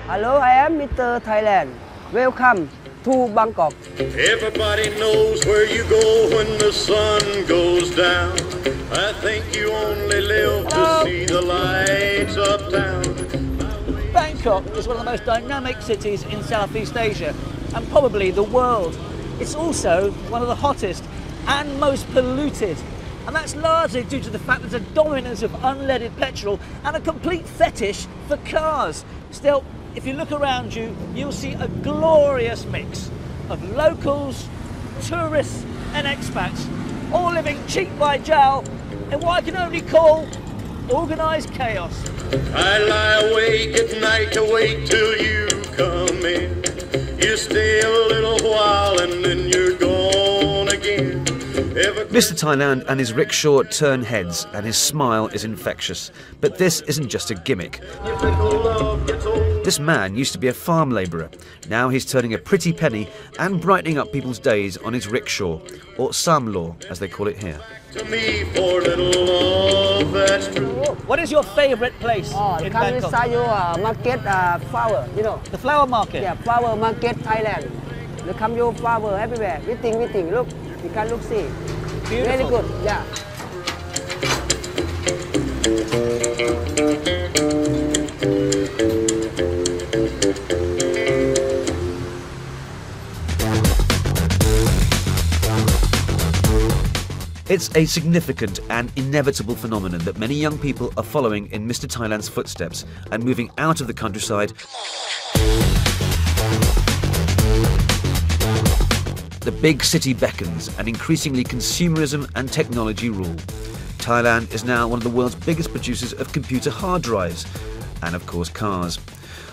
Hello, I am Mr. Thailand. Welcome to Bangkok. Everybody knows where you go when the sun goes down. I think you only live to see the lights uptown. Bangkok is one of the most dynamic cities in Southeast Asia and probably the world. It's also one of the hottest and most polluted. And that's largely due to the fact there's a dominance of unleaded petrol and a complete fetish for cars. Still, if you look around you, you'll see a glorious mix of locals, tourists and expats, all living cheap by jowl in what I can only call organised chaos. I lie awake at night to wait till you come in. You stay a little while and then you're gone again. Mr. Thailand and his rickshaw turn heads and his smile is infectious. But this isn't just a gimmick. This man used to be a farm labourer. Now he's turning a pretty penny and brightening up people's days on his rickshaw, or samlo as they call it here. To me for little love, that's true. What is your favourite place in Come Bangkok? inside your market flower, you know. The flower market? Yeah, flower market Thailand. There come your flower everywhere. Everything. Look, you can look, see. Beautiful. Very good, yeah. It's a significant and inevitable phenomenon that many young people are following in Mr. Thailand's footsteps and moving out of the countryside. The big city beckons and increasingly consumerism and technology rule. Thailand is now one of the world's biggest producers of computer hard drives and, of course, cars.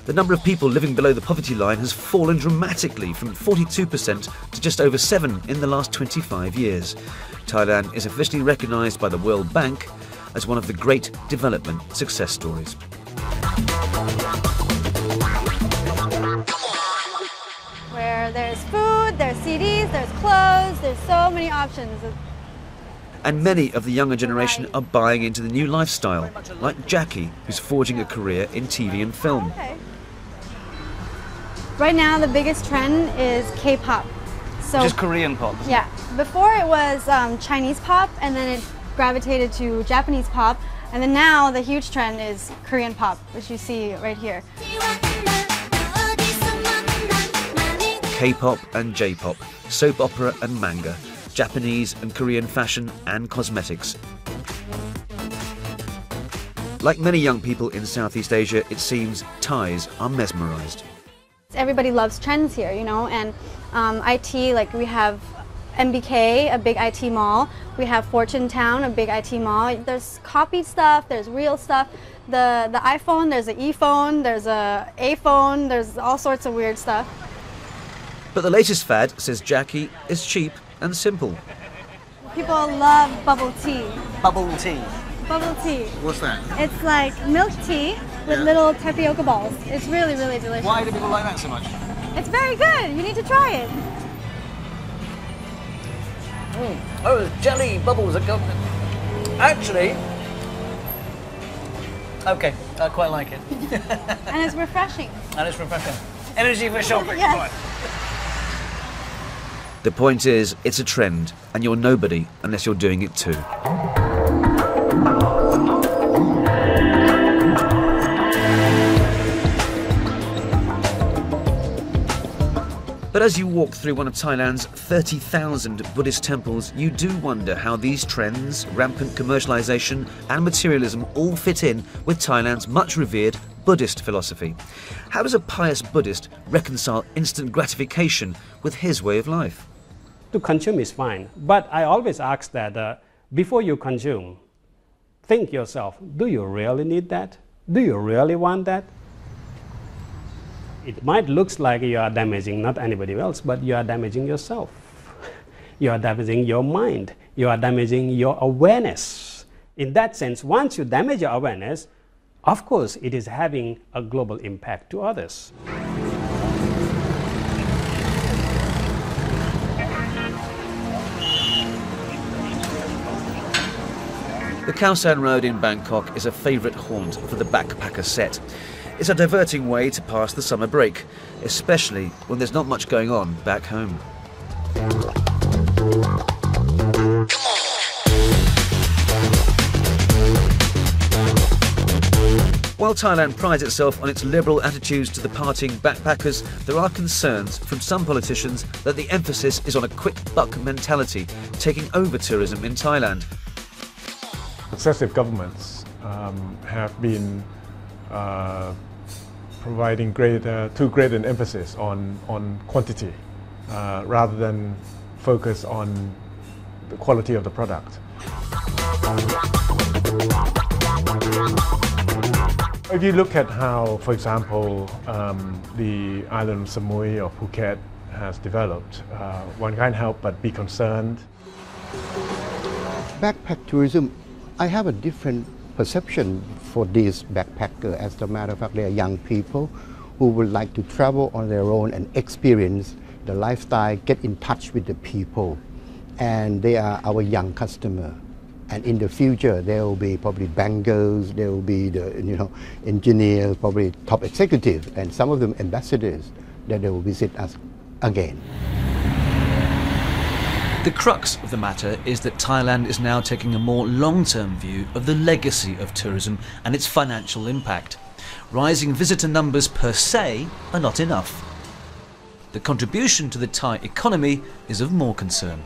The number of people living below the poverty line has fallen dramatically from 42% to just over 7% in the last 25 years. Thailand is officially recognised by the World Bank as one of the great development success stories. Where there's food, there's CDs, there's clothes, there's so many options. And many of the younger generation are buying into the new lifestyle, like Jackie, who's forging a career in TV and film. Okay. Right now, the biggest trend is K-pop. So, Just Korean pop. Yeah. Before it was Chinese pop, and then it gravitated to Japanese pop, and then now the huge trend is Korean pop, which you see right here. K-pop and J-pop, soap opera and manga, Japanese and Korean fashion and cosmetics. Like many young people in Southeast Asia, it seems Thais are mesmerised. Everybody loves trends here, you know, and IT, like we have MBK, a big IT mall. We have Fortune Town, a big IT mall. There's copied stuff, there's real stuff. The iPhone, there's an e-phone, there's a phone, there's all sorts of weird stuff. But the latest fad, says Jackie, is cheap and simple. People love bubble tea. Bubble tea. Bubble tea. What's that? It's like milk tea with little tapioca balls. It's really, really delicious. Why do people like that so much? It's very good. You need to try it. Oh, there's jelly bubbles that go... Actually... Okay, I quite like it. And it's refreshing. And it's refreshing. Energy for shopping. Yes. Right. The point is, it's a trend, and you're nobody unless you're doing it too. But as you walk through one of Thailand's 30,000 Buddhist temples, you do wonder how these trends, rampant commercialisation and materialism all fit in with Thailand's much revered Buddhist philosophy. How does a pious Buddhist reconcile instant gratification with his way of life? To consume is fine, but I always ask that before you consume, think yourself, do you really need that? Do you really want that? It might look like you are damaging not anybody else, but you are damaging yourself. You are damaging your mind. You are damaging your awareness. In that sense, once you damage your awareness, of course, it is having a global impact to others. The Khao San Road in Bangkok is a favourite haunt for the backpacker set. It's a diverting way to pass the summer break, especially when there's not much going on back home. While Thailand prides itself on its liberal attitudes to the partying backpackers, there are concerns from some politicians that the emphasis is on a quick buck mentality taking over tourism in Thailand. Successive governments have been providing too great an emphasis on quantity rather than focus on the quality of the product. If you look at how, for example, the island of Samui or Phuket has developed, one can't help but be concerned. Backpack tourism, I have a different perception for these backpackers. As a matter of fact, they are young people who would like to travel on their own and experience the lifestyle, get in touch with the people. And they are our young customer. And in the future, there will be probably bankers, there will be the engineers, probably top executives, and some of them ambassadors that they will visit us again. The crux of the matter is that Thailand is now taking a more long-term view of the legacy of tourism and its financial impact. Rising visitor numbers per se are not enough. The contribution to the Thai economy is of more concern.